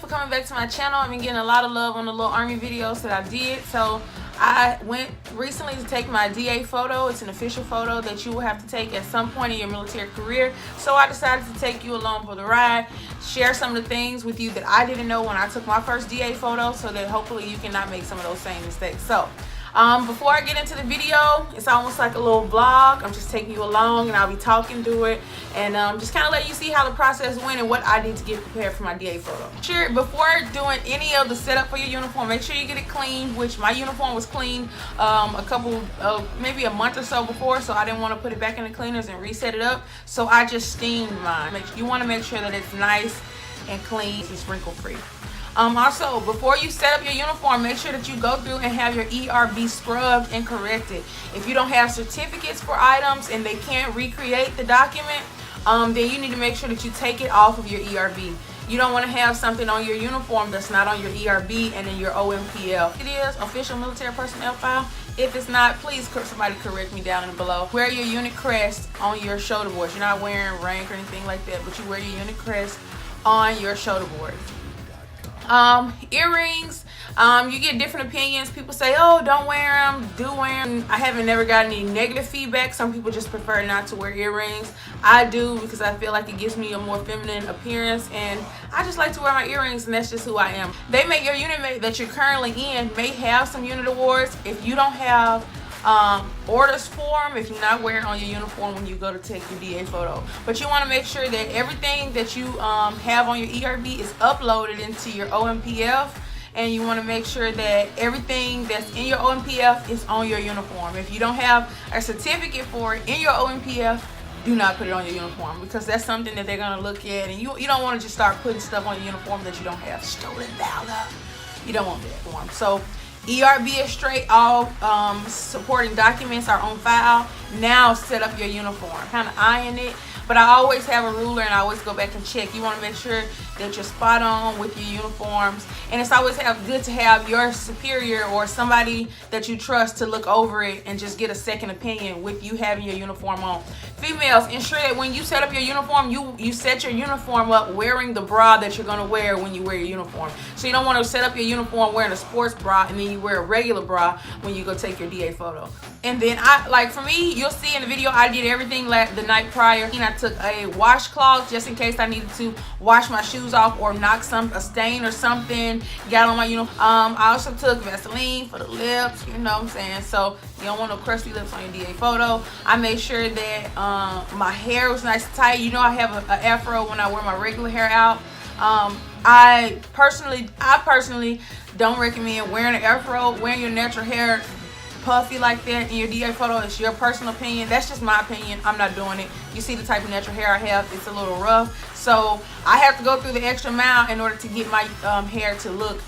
for coming back to my channel. I've been getting a lot of love on the little army videos that I did. So I went recently to take my DA photo. It's an official photo that you will have to take at some point in your military career. So I decided to take you along for the ride, share some of the things with you that I didn't know when I took my first DA photo, so that hopefully you cannot make some of those same mistakes. So before I get into the video, it's almost like a little vlog. I'm just taking you along and I'll be talking through it and just kind of let you see how the process went and what I did to get prepared for my DA photo. Sure, before doing any of the setup for your uniform, make sure you get it clean, which my uniform was clean maybe a month or so before, so I didn't want to put it back in the cleaners and reset it up, so I just steamed mine. You want to make sure that it's nice and clean and wrinkle free. Also, before you set up your uniform, make sure that you go through and have your ERB scrubbed and corrected. If you don't have certificates for items and they can't recreate the document, then you need to make sure that you take it off of your ERB. You don't want to have something on your uniform that's not on your ERB and in your OMPL. It is official military personnel file. If it's not, please somebody correct me down below. Wear your unit crest on your shoulder boards. You're not wearing rank or anything like that, but you wear your unit crest on your shoulder boards. Earrings, you get different opinions. People say, oh, don't wear them, do wear them. I haven't never got any negative feedback. Some people just prefer not to wear earrings. I do, because I feel like it gives me a more feminine appearance, and I just like to wear my earrings, and that's just who I am. They make your unit mate that you're currently in may have some unit awards. If you don't have orders for them, if you're not wearing on your uniform when you go to take your DA photo, but you want to make sure that everything that you have on your ERB is uploaded into your OMPF, and you want to make sure that everything that's in your OMPF is on your uniform. If you don't have a certificate for it in your OMPF, do not put it on your uniform, because that's something that they're going to look at, and you don't want to just start putting stuff on your uniform that you don't have. Stolen valor. You don't want that for them. So ERB is straight. All supporting documents are on file. Now set up your uniform. Kind of eyeing it, but I always have a ruler and I always go back and check. You want to make sure that you're spot on with your uniforms, and it's always good to have your superior or somebody that you trust to look over it and just get a second opinion with you having your uniform on. Females, ensure that when you set up your uniform, you set your uniform up wearing the bra that you're going to wear when you wear your uniform. So you don't want to set up your uniform wearing a sports bra and then you wear a regular bra when you go take your DA photo. And then for me, you'll see in the video, I did everything the night prior, and I took a washcloth just in case I needed to wash my shoes off or knock a stain or something got on my uniform. I also took Vaseline for the lips, you know what I'm saying, so you don't want no crusty lips on your DA photo. I made sure that my hair was nice and tight. You know, I have an afro when I wear my regular hair out. I personally don't recommend wearing an afro. Wearing your natural hair puffy like that in your DA photo, it's your personal opinion. That's just my opinion. I'm not doing it. You see the type of natural hair I have, it's a little rough, so I have to go through the extra mile in order to get my hair to look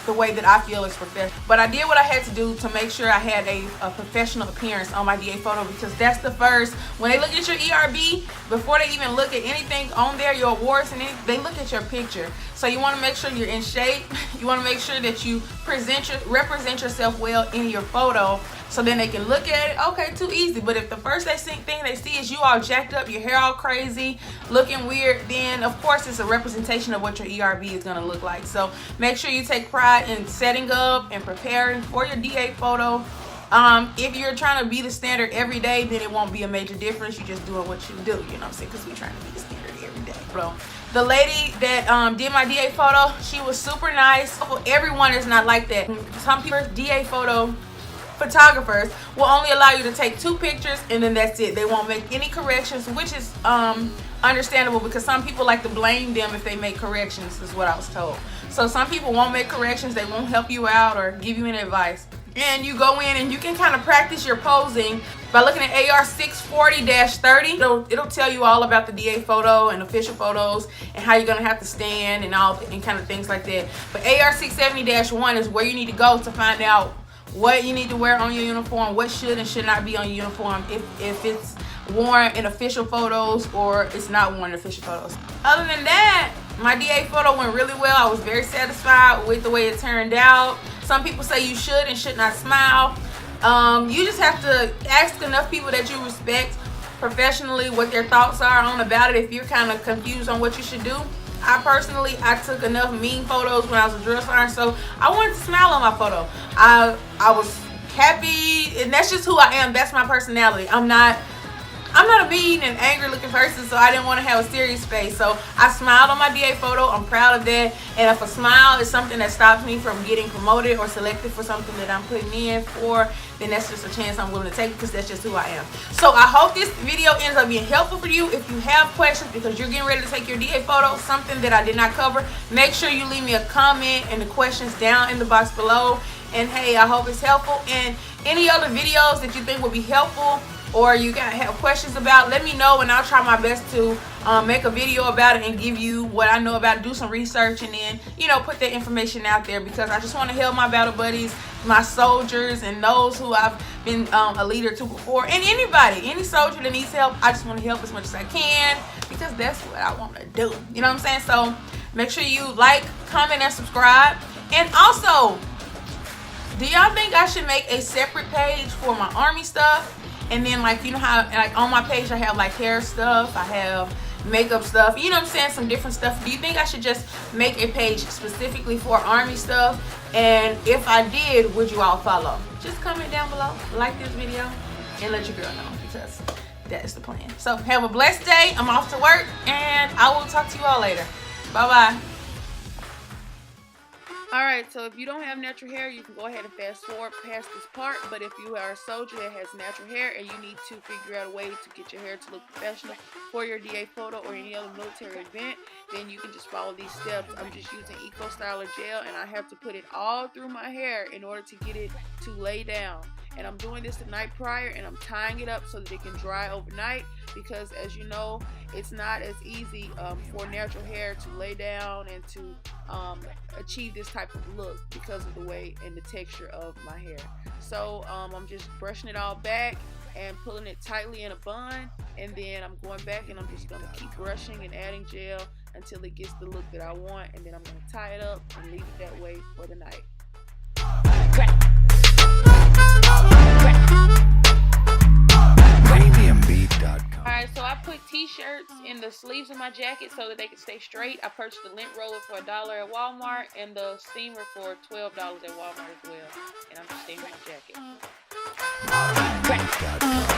the way that I feel is professional. But I did what I had to do to make sure I had a professional appearance on my DA photo, because that's the first, when they look at your ERB, before they even look at anything on there, your awards and anything, they look at your picture. So you want to make sure you're in shape. You want to make sure that you represent yourself well in your photo, so then they can look at it. Okay, too easy. But if the first thing they see is you all jacked up, your hair all crazy, looking weird, then of course it's a representation of what your ERB is going to look like. So make sure you take pride in setting up and preparing for your DA photo. If you're trying to be the standard every day, then it won't be a major difference. You're just doing what you do, you know what I'm saying, because we're trying to be the standard every day. So the lady that did my DA photo, she was super nice. Everyone is not like that. Some people, DA photo photographers will only allow you to take 2 pictures and then that's it. They won't make any corrections, which is understandable, because some people like to blame them if they make corrections, is what I was told. So some people won't make corrections, they won't help you out or give you any advice. And you go in and you can kind of practice your posing by looking at AR 640-30. It'll tell you all about the DA photo and official photos and how you're gonna have to stand and kind of things like that. But AR 670-1 is where you need to go to find out what you need to wear on your uniform, what should and should not be on your uniform, if it's worn in official photos or it's not worn in official photos. Other than that, my DA photo went really well. I was very satisfied with the way it turned out. Some people say you should and should not smile. You just have to ask enough people that you respect professionally what their thoughts are about it. If you're kind of confused on what you should do, I took enough mean photos when I was a drill sergeant, so I wanted to smile on my photo. I was happy, and that's just who I am. That's my personality. I'm not a mean and angry looking person, so I didn't want to have a serious face. So I smiled on my DA photo. I'm proud of that. And if a smile is something that stops me from getting promoted or selected for something that I'm putting in for, then that's just a chance I'm willing to take, because that's just who I am. So I hope this video ends up being helpful for you. If you have questions because you're getting ready to take your DA photo, something that I did not cover, make sure you leave me a comment and the questions down in the box below. And hey, I hope it's helpful. And any other videos that you think would be helpful or you have questions about, let me know, and I'll try my best to make a video about it and give you what I know about it, do some research, and then, you know, put that information out there, because I just want to help my battle buddies, my soldiers, and those who I've been a leader to before, and anybody, any soldier that needs help. I just want to help as much as I can, because that's what I want to do. You know what I'm saying? So make sure you like, comment, and subscribe. And also, do y'all think I should make a separate page for my Army stuff? And then, like, you know how, like, on my page I have like hair stuff, I have makeup stuff, you know what I'm saying, some different stuff. Do you think I should just make a page specifically for Army stuff? And if I did, would you all follow? Just comment down below, like this video, and let your girl know, because that is the plan. So have a blessed day. I'm off to work, and I will talk to you all later. Bye bye. Alright, so if you don't have natural hair, you can go ahead and fast forward past this part. But if you are a soldier that has natural hair and you need to figure out a way to get your hair to look professional for your DA photo or any other military event, then you can just follow these steps. I'm just using Eco Styler gel, and I have to put it all through my hair in order to get it to lay down. And I'm doing this the night prior, and I'm tying it up so that it can dry overnight, because as you know, it's not as easy for natural hair to lay down and to achieve this type of look because of the way and the texture of my hair. So I'm just brushing it all back and pulling it tightly in a bun, and then I'm going back and I'm just going to keep brushing and adding gel until it gets the look that I want, and then I'm going to tie it up and leave it that way for the night. Alright, so I put t-shirts in the sleeves of my jacket so that they can stay straight. I purchased the lint roller for $1 at Walmart and the steamer for $12 at Walmart as well. And I'm just steaming my jacket. Premiumbeat.com.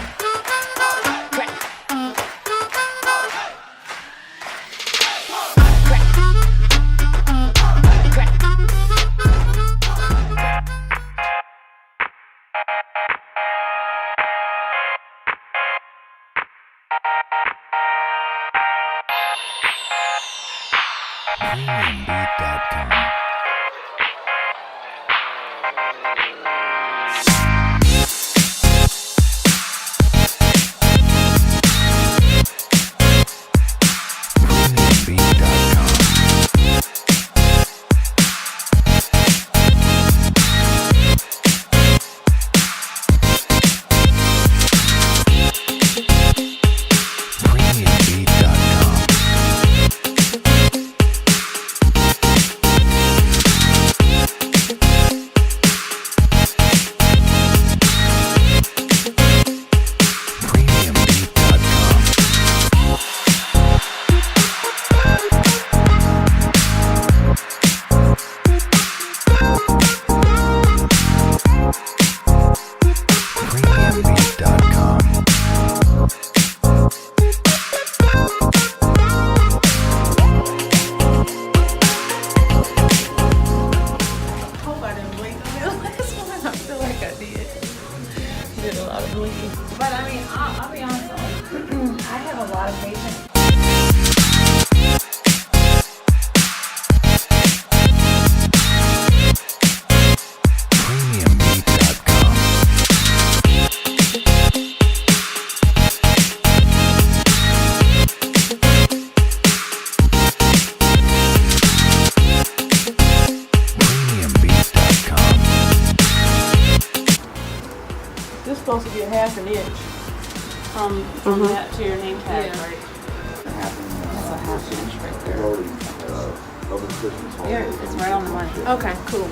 But I mean, I'll be honest, I have a lot of patience. This is supposed to be a half an inch from that to your name tag, right? That's a half inch right there. Yeah, it's right on the money. Okay, cool.